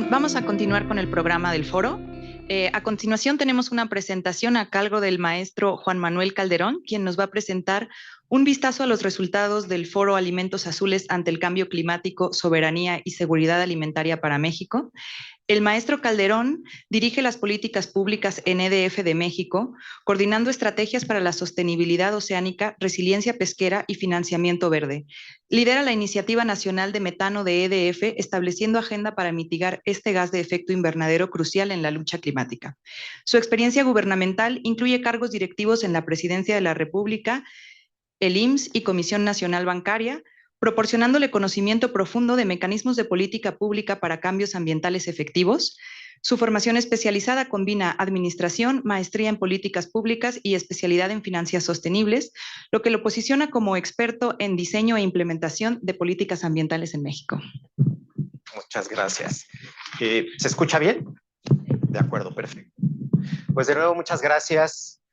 Vamos a continuar con el programa del foro. A continuación tenemos una presentación a cargo del maestro Juan Manuel Calderón, quien nos va a presentar un vistazo a los resultados del Foro Alimentos Azules ante el Cambio Climático, Soberanía y Seguridad Alimentaria para México. El maestro Calderón dirige las políticas públicas en EDF de México, coordinando estrategias para la sostenibilidad oceánica, resiliencia pesquera y financiamiento verde. Lidera la Iniciativa Nacional de Metano de EDF, estableciendo agenda para mitigar este gas de efecto invernadero crucial en la lucha climática. Su experiencia gubernamental incluye cargos directivos en la Presidencia de la República, el IMSS y Comisión Nacional Bancaria, proporcionándole conocimiento profundo de mecanismos de política pública para cambios ambientales efectivos. Su formación especializada combina administración, maestría en políticas públicas y especialidad en finanzas sostenibles, lo que lo posiciona como experto en diseño e implementación de políticas ambientales en México. Muchas gracias. ¿Se escucha bien? De acuerdo, perfecto. Pues de nuevo, muchas gracias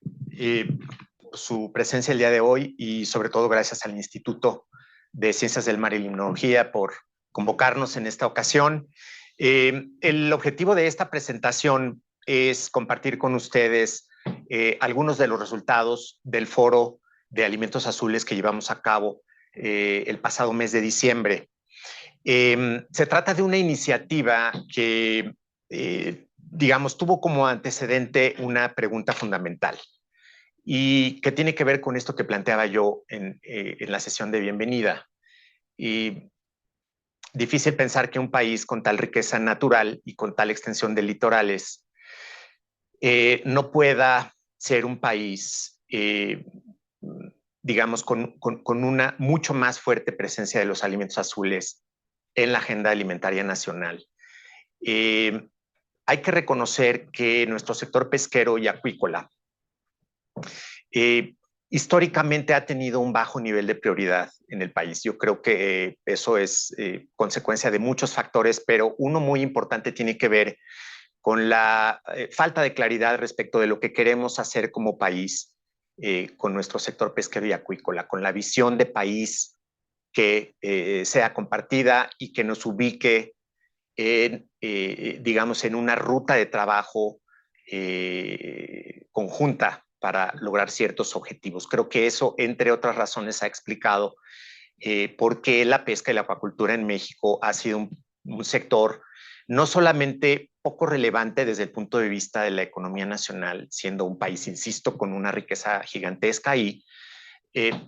por su presencia el día de hoy y sobre todo gracias al Instituto de Ciencias del Mar y Limnología por convocarnos en esta ocasión. El objetivo de esta presentación es compartir con ustedes algunos de los resultados del Foro de Alimentos Azules que llevamos a cabo el pasado mes de diciembre. Se trata de una iniciativa que, digamos, tuvo como antecedente una pregunta fundamental y que tiene que ver con esto que planteaba yo en la sesión de bienvenida. Y difícil pensar que un país con tal riqueza natural y con tal extensión de litorales no pueda ser un país, digamos, con una mucho más fuerte presencia de los alimentos azules en la agenda alimentaria nacional. Hay que reconocer que nuestro sector pesquero y acuícola históricamente ha tenido un bajo nivel de prioridad en el país. Yo creo que eso es consecuencia de muchos factores, pero uno muy importante tiene que ver con la falta de claridad respecto de lo que queremos hacer como país con nuestro sector pesquero y acuícola, con la visión de país que sea compartida y que nos ubique en, digamos, en una ruta de trabajo conjunta para lograr ciertos objetivos. Creo que eso, entre otras razones, ha explicado por qué la pesca y la acuacultura en México ha sido un sector no solamente poco relevante desde el punto de vista de la economía nacional, siendo un país, insisto, con una riqueza gigantesca y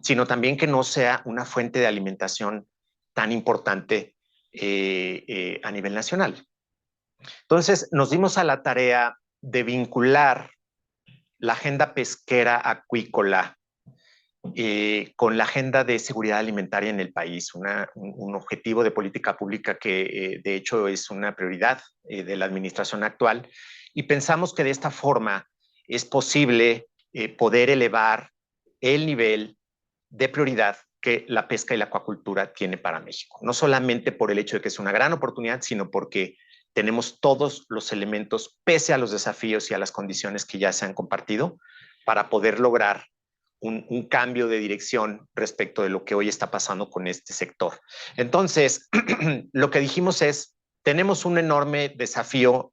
sino también que no sea una fuente de alimentación tan importante a nivel nacional. Entonces, nos dimos a la tarea de vincular la agenda pesquera acuícola con la agenda de seguridad alimentaria en el país, un objetivo de política pública que de hecho es una prioridad de la administración actual, y pensamos que de esta forma es posible poder elevar el nivel de prioridad que la pesca y la acuacultura tiene para México. No solamente por el hecho de que es una gran oportunidad, sino porque tenemos todos los elementos, pese a los desafíos y a las condiciones que ya se han compartido, para poder lograr un cambio de dirección respecto de lo que hoy está pasando con este sector. Entonces, lo que dijimos es, tenemos un enorme desafío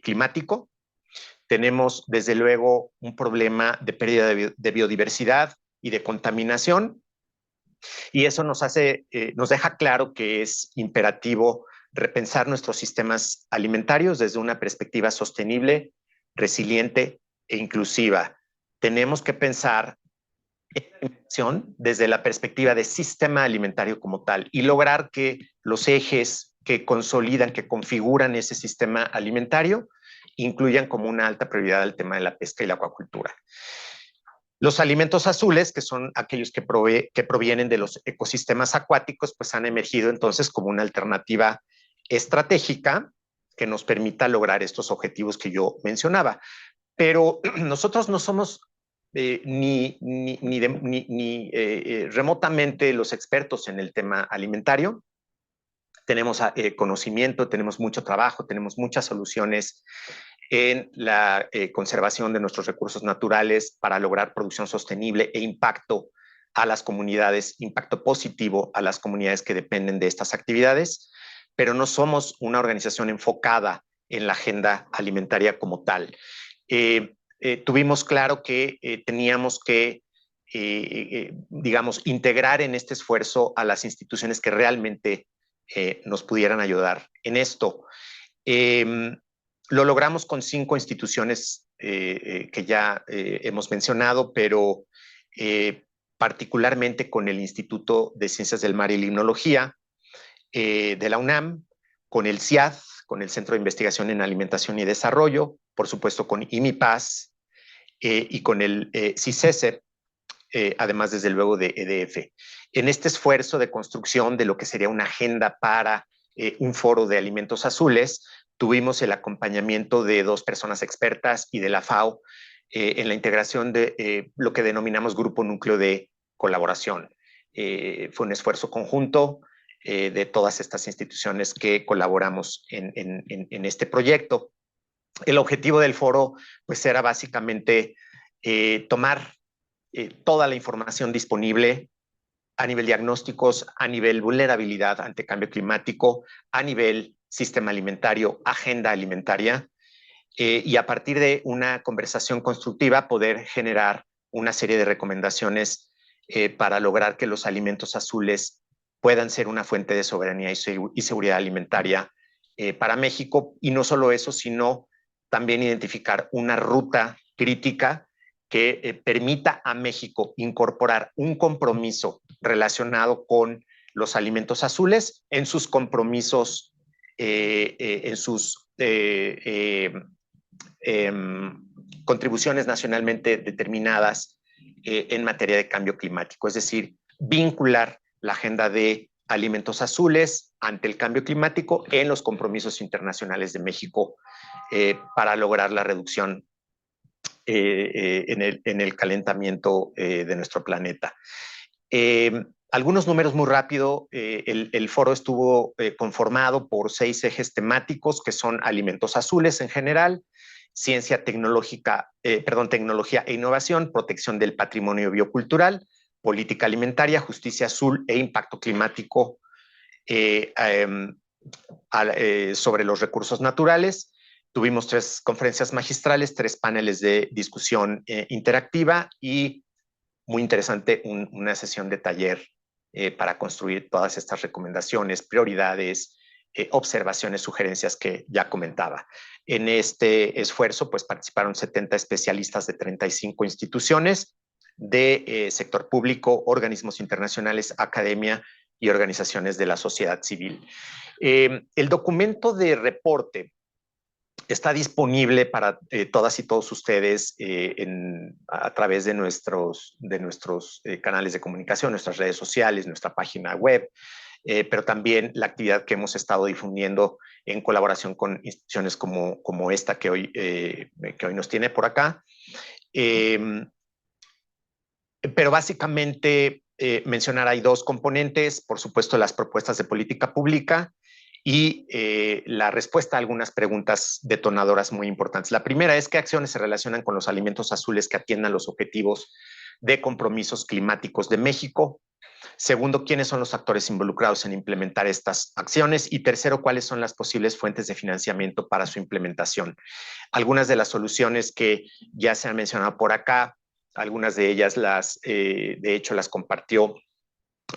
climático, tenemos desde luego un problema de pérdida de biodiversidad y de contaminación, y eso nos deja claro que es imperativo repensar nuestros sistemas alimentarios desde una perspectiva sostenible, resiliente e inclusiva. Tenemos que pensar en la alimentación desde la perspectiva de sistema alimentario como tal y lograr que los ejes que consolidan, que configuran ese sistema alimentario, incluyan como una alta prioridad el tema de la pesca y la acuacultura. Los alimentos azules, que son aquellos que provienen de los ecosistemas acuáticos, pues han emergido entonces como una alternativa estratégica que nos permita lograr estos objetivos que yo mencionaba. Pero nosotros no somos ni remotamente los expertos en el tema alimentario. Tenemos conocimiento, tenemos mucho trabajo, tenemos muchas soluciones en la conservación de nuestros recursos naturales para lograr producción sostenible e impacto a las comunidades, impacto positivo a las comunidades que dependen de estas actividades. pero no somos una organización enfocada en la agenda alimentaria como tal. Tuvimos claro que teníamos que, digamos, integrar en este esfuerzo a las instituciones que realmente nos pudieran ayudar en esto. Lo logramos con 5 instituciones que ya hemos mencionado, pero particularmente con el Instituto de Ciencias del Mar y Limnología de la UNAM, con el CIAD, con el Centro de Investigación en Alimentación y Desarrollo, por supuesto con IMIPAS y con el CICESE, además desde luego de EDF. En este esfuerzo de construcción de lo que sería una agenda para un foro de alimentos azules, tuvimos el acompañamiento de 2 personas expertas y de la FAO en la integración de lo que denominamos Grupo Núcleo de Colaboración. Fue un esfuerzo conjunto de todas estas instituciones que colaboramos en este proyecto. El objetivo del foro pues era básicamente tomar toda la información disponible a nivel diagnósticos, a nivel vulnerabilidad ante cambio climático, a nivel sistema alimentario, agenda alimentaria, y a partir de una conversación constructiva poder generar una serie de recomendaciones para lograr que los alimentos azules puedan ser una fuente de soberanía y seguridad alimentaria para México. Y no solo eso, sino también identificar una ruta crítica que permita a México incorporar un compromiso relacionado con los alimentos azules en sus compromisos, en sus contribuciones nacionalmente determinadas en materia de cambio climático, es decir, vincular la agenda de alimentos azules ante el cambio climático en los compromisos internacionales de México para lograr la reducción en el calentamiento de nuestro planeta. Algunos números muy rápido. El foro estuvo conformado por 6 ejes temáticos que son alimentos azules en general, ciencia tecnológica, tecnología e innovación, protección del patrimonio biocultural, política alimentaria, justicia azul e impacto climático sobre los recursos naturales. Tuvimos 3 conferencias magistrales, 3 paneles de discusión interactiva y, muy interesante, una sesión de taller para construir todas estas recomendaciones, prioridades, observaciones, sugerencias que ya comentaba. En este esfuerzo, pues participaron 70 especialistas de 35 instituciones de sector público, organismos internacionales, academia y organizaciones de la sociedad civil. El documento de reporte está disponible para todas y todos ustedes a través de nuestros canales de comunicación, nuestras redes sociales, nuestra página web, pero también la actividad que hemos estado difundiendo en colaboración con instituciones como esta que hoy nos tiene por acá. Pero básicamente mencionar hay 2 componentes, por supuesto las propuestas de política pública y la respuesta a algunas preguntas detonadoras muy importantes. La primera es qué acciones se relacionan con los alimentos azules que atiendan los objetivos de compromisos climáticos de México. Segundo, quiénes son los actores involucrados en implementar estas acciones. Y tercero, cuáles son las posibles fuentes de financiamiento para su implementación. Algunas de las soluciones que ya se han mencionado por acá, algunas de ellas de hecho las compartió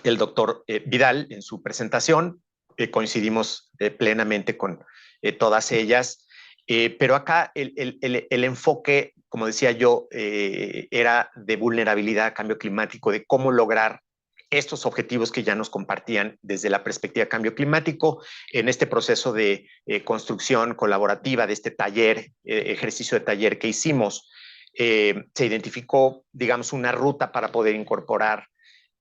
el doctor Vidal en su presentación. Coincidimos plenamente con todas ellas. Pero acá el enfoque, como decía yo, era de vulnerabilidad a cambio climático, de cómo lograr estos objetivos que ya nos compartían desde la perspectiva de cambio climático en este proceso de construcción colaborativa de este taller, ejercicio de taller que hicimos. Se identificó, digamos, una ruta para poder incorporar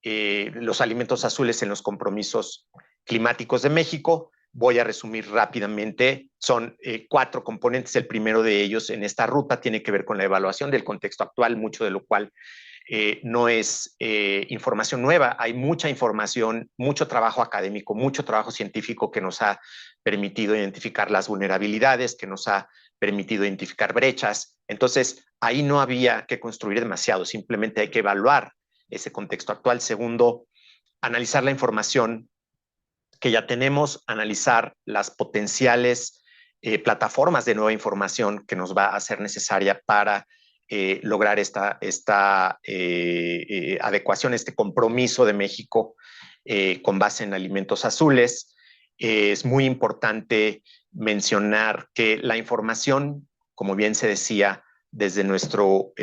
los alimentos azules en los compromisos climáticos de México. Voy a resumir rápidamente. Son 4 componentes. El primero de ellos en esta ruta tiene que ver con la evaluación del contexto actual, mucho de lo cual no es información nueva. Hay mucha información, mucho trabajo académico, mucho trabajo científico que nos ha permitido identificar las vulnerabilidades, que nos ha permitido identificar brechas. Entonces, ahí no había que construir demasiado, simplemente hay que evaluar ese contexto actual. Segundo, analizar la información que ya tenemos, analizar las potenciales plataformas de nueva información que nos va a ser necesaria para lograr esta adecuación, este compromiso de México con base en alimentos azules. Es muy importante mencionar que la información, como bien se decía desde nuestro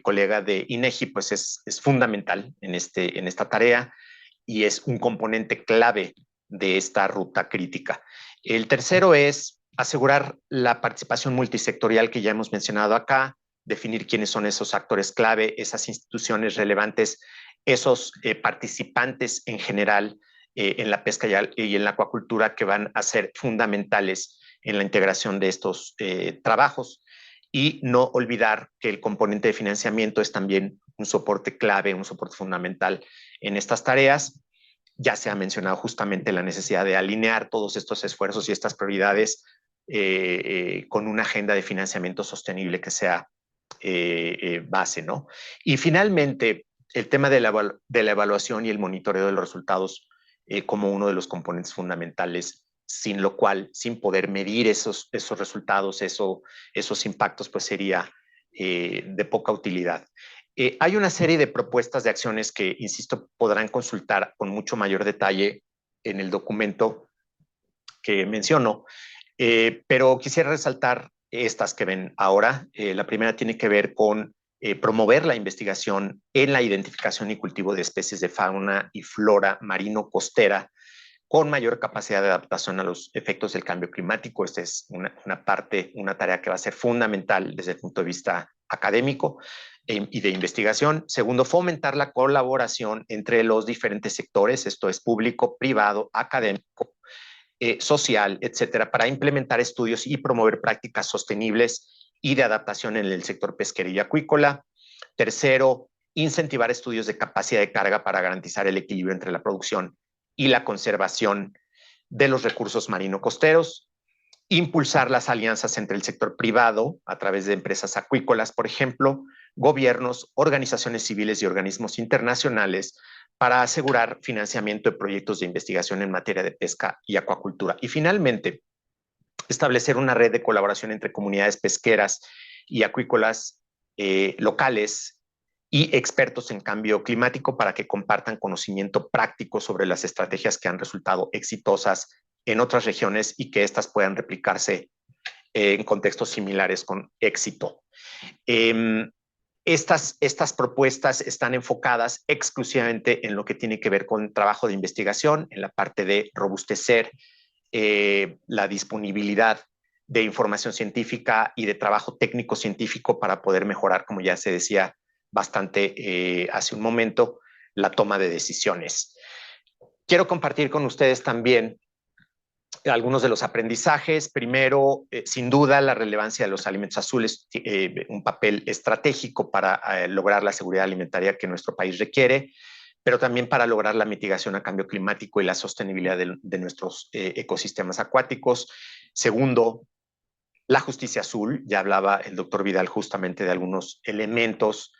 colega de INEGI, pues es fundamental en esta tarea y es un componente clave de esta ruta crítica. El tercero es asegurar la participación multisectorial que ya hemos mencionado acá, definir quiénes son esos actores clave, esas instituciones relevantes, esos participantes en general en la pesca y en la acuacultura que van a ser fundamentales en la integración de estos trabajos. Y no olvidar que el componente de financiamiento es también un soporte clave, un soporte fundamental en estas tareas. Ya se ha mencionado justamente la necesidad de alinear todos estos esfuerzos y estas prioridades con una agenda de financiamiento sostenible que sea base, ¿no? Y finalmente, el tema de la evaluación y el monitoreo de los resultados como uno de los componentes fundamentales, sin lo cual, sin poder medir esos resultados, esos impactos, pues sería de poca utilidad. Hay una serie de propuestas de acciones que, insisto, podrán consultar con mucho mayor detalle en el documento que menciono, pero quisiera resaltar estas que ven ahora. La primera tiene que ver con promover la investigación en la identificación y cultivo de especies de fauna y flora marino-costera con mayor capacidad de adaptación a los efectos del cambio climático. Esta es una tarea que va a ser fundamental desde el punto de vista académico y de investigación. Segundo, fomentar la colaboración entre los diferentes sectores, esto es público, privado, académico, social, etcétera, para implementar estudios y promover prácticas sostenibles y de adaptación en el sector pesquero y acuícola. Tercero, incentivar estudios de capacidad de carga para garantizar el equilibrio entre la producción y la conservación de los recursos marino-costeros. Impulsar las alianzas entre el sector privado a través de empresas acuícolas, por ejemplo, gobiernos, organizaciones civiles y organismos internacionales para asegurar financiamiento de proyectos de investigación en materia de pesca y acuacultura. Y finalmente, establecer una red de colaboración entre comunidades pesqueras y acuícolas locales y expertos en cambio climático para que compartan conocimiento práctico sobre las estrategias que han resultado exitosas en otras regiones y que éstas puedan replicarse en contextos similares con éxito. Estas propuestas están enfocadas exclusivamente en lo que tiene que ver con trabajo de investigación, en la parte de robustecer la disponibilidad de información científica y de trabajo técnico científico para poder mejorar, como ya se decía bastante hace un momento, la toma de decisiones. Quiero compartir con ustedes también algunos de los aprendizajes. Primero, sin duda, la relevancia de los alimentos azules, un papel estratégico para lograr la seguridad alimentaria que nuestro país requiere, pero también para lograr la mitigación a cambio climático y la sostenibilidad de nuestros ecosistemas acuáticos. Segundo, la justicia azul. Ya hablaba el doctor Vidal justamente de algunos elementos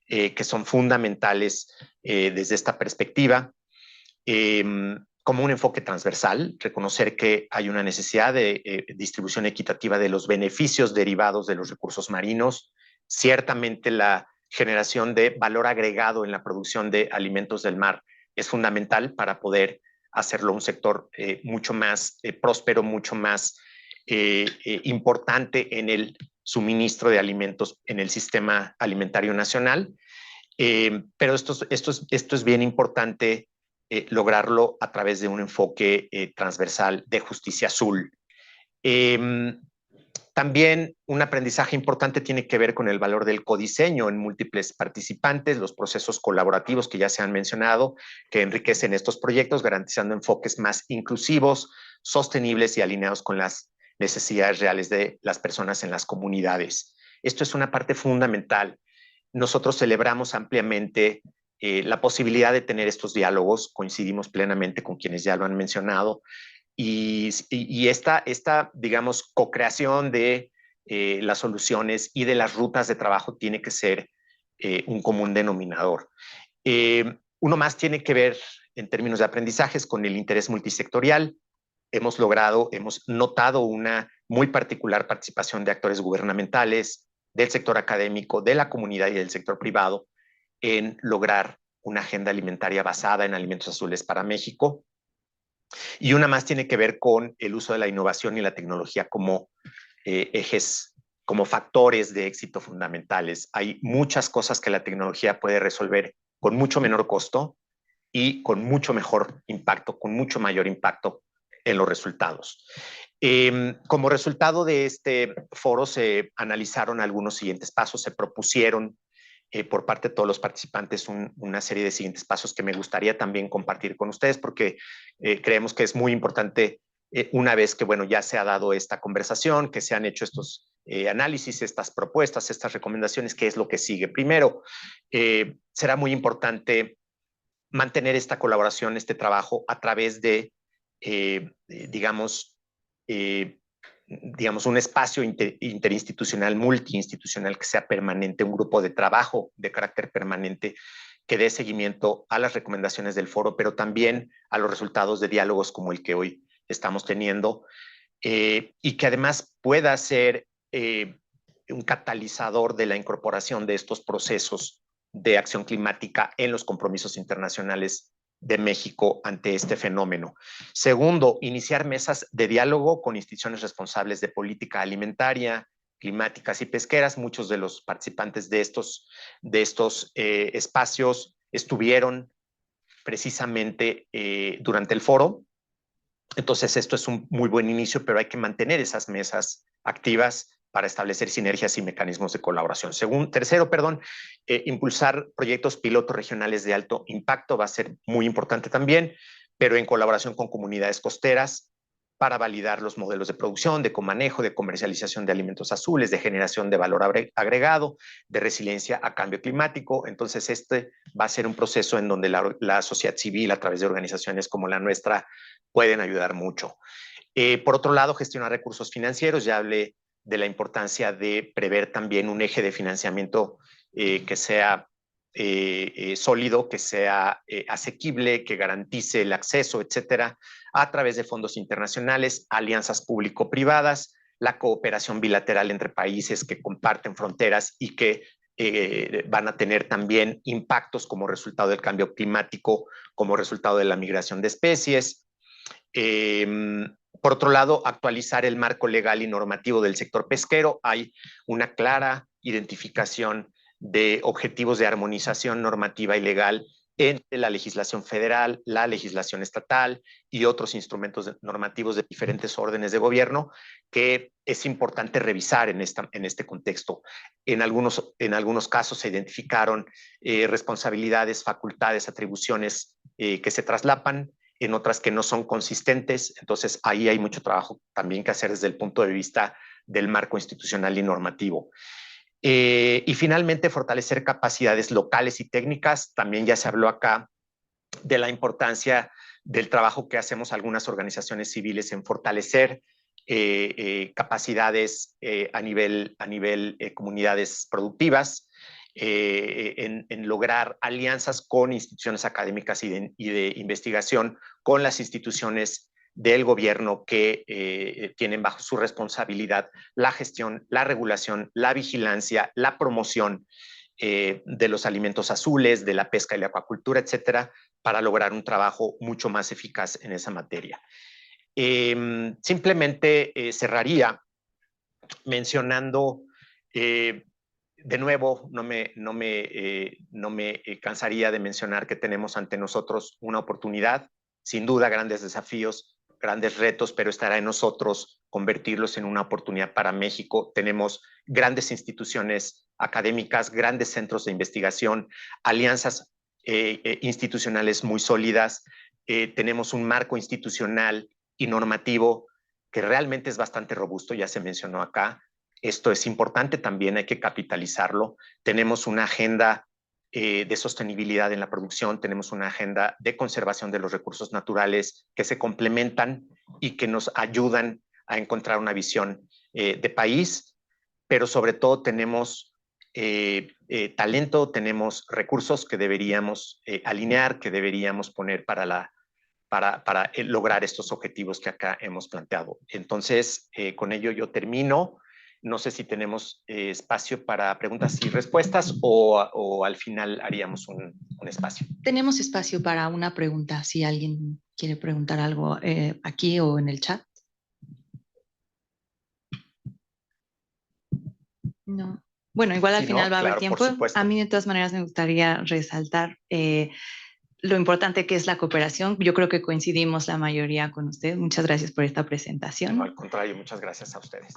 que son fundamentales desde esta perspectiva. Como un enfoque transversal, reconocer que hay una necesidad de distribución equitativa de los beneficios derivados de los recursos marinos. Ciertamente la generación de valor agregado en la producción de alimentos del mar es fundamental para poder hacerlo un sector mucho más próspero, mucho más importante en el suministro de alimentos en el sistema alimentario nacional. Pero esto es bien importante lograrlo a través de un enfoque transversal de justicia azul. También un aprendizaje importante tiene que ver con el valor del codiseño en múltiples participantes, los procesos colaborativos que ya se han mencionado, que enriquecen estos proyectos, garantizando enfoques más inclusivos, sostenibles y alineados con las necesidades reales de las personas en las comunidades. Esto es una parte fundamental. Nosotros celebramos ampliamente la posibilidad de tener estos diálogos, coincidimos plenamente con quienes ya lo han mencionado, y esta, digamos, co-creación de las soluciones y de las rutas de trabajo tiene que ser un común denominador. Uno más tiene que ver en términos de aprendizajes con el interés multisectorial. Hemos notado una muy particular participación de actores gubernamentales, del sector académico, de la comunidad y del sector privado en lograr una agenda alimentaria basada en alimentos azules para México. Y una más tiene que ver con el uso de la innovación y la tecnología como ejes, como factores de éxito fundamentales. Hay muchas cosas que la tecnología puede resolver con mucho menor costo y con mucho mejor impacto, con mucho mayor impacto en los resultados. Como resultado de este foro se analizaron algunos siguientes pasos, se propusieron por parte de todos los participantes una serie de siguientes pasos que me gustaría también compartir con ustedes porque creemos que es muy importante una vez que, bueno, ya se ha dado esta conversación, que se han hecho estos análisis, estas propuestas, estas recomendaciones, ¿qué es lo que sigue? Primero, será muy importante mantener esta colaboración, este trabajo a través de, digamos, un espacio interinstitucional, multiinstitucional que sea permanente, un grupo de trabajo de carácter permanente que dé seguimiento a las recomendaciones del foro, pero también a los resultados de diálogos como el que hoy estamos teniendo, y que además pueda ser un catalizador de la incorporación de estos procesos de acción climática en los compromisos internacionales de México ante este fenómeno. Segundo, iniciar mesas de diálogo con instituciones responsables de política alimentaria, climáticas y pesqueras. Muchos de los participantes de estos espacios estuvieron precisamente durante el foro. Entonces, esto es un muy buen inicio, pero hay que mantener esas mesas activas para establecer sinergias y mecanismos de colaboración. Tercero, impulsar proyectos pilotos regionales de alto impacto va a ser muy importante también, pero en colaboración con comunidades costeras para validar los modelos de producción, de comanejo, de comercialización de alimentos azules, de generación de valor agregado, de resiliencia a cambio climático. Entonces, este va a ser un proceso en donde la sociedad civil, a través de organizaciones como la nuestra, pueden ayudar mucho. Por otro lado, gestionar recursos financieros. Ya hablé de la importancia de prever también un eje de financiamiento que sea sólido, que sea asequible, que garantice el acceso, etcétera, a través de fondos internacionales, alianzas público-privadas, la cooperación bilateral entre países que comparten fronteras y que van a tener también impactos como resultado del cambio climático, como resultado de la migración de especies. Por otro lado, actualizar el marco legal y normativo del sector pesquero. Hay una clara identificación de objetivos de armonización normativa y legal entre la legislación federal, la legislación estatal y otros instrumentos normativos de diferentes órdenes de gobierno que es importante revisar en este contexto. En algunos casos se identificaron responsabilidades, facultades, atribuciones que se traslapan, en otras que no son consistentes. Entonces, ahí hay mucho trabajo también que hacer desde el punto de vista del marco institucional y normativo. Y finalmente, fortalecer capacidades locales y técnicas. También ya se habló acá de la importancia del trabajo que hacemos algunas organizaciones civiles en fortalecer capacidades a nivel comunidades productivas, en lograr alianzas con instituciones académicas y de investigación, con las instituciones del gobierno que tienen bajo su responsabilidad la gestión, la regulación, la vigilancia, la promoción de los alimentos azules, de la pesca y la acuacultura, etcétera, para lograr un trabajo mucho más eficaz en esa materia. Simplemente cerraría mencionando, de nuevo, no me cansaría de mencionar que tenemos ante nosotros una oportunidad, sin duda grandes desafíos, grandes retos, pero estará en nosotros convertirlos en una oportunidad para México. Tenemos grandes instituciones académicas, grandes centros de investigación, alianzas institucionales muy sólidas, tenemos un marco institucional y normativo que realmente es bastante robusto, ya se mencionó acá. Esto es importante también, hay que capitalizarlo. Tenemos una agenda de sostenibilidad en la producción, tenemos una agenda de conservación de los recursos naturales que se complementan y que nos ayudan a encontrar una visión de país, pero sobre todo tenemos talento, tenemos recursos que deberíamos alinear, que deberíamos poner para lograr estos objetivos que acá hemos planteado. Entonces, con ello yo termino. No sé si tenemos espacio para preguntas y respuestas o al final haríamos un espacio. Tenemos espacio para una pregunta, si alguien quiere preguntar algo aquí o en el chat. No. Bueno, igual al Sí, final ¿no? va a haber Claro, por tiempo. A supuesto. mí de todas maneras me gustaría resaltar lo importante que es la cooperación. Yo creo que coincidimos la mayoría con usted. Muchas gracias por esta No, presentación. al contrario, muchas gracias a ustedes.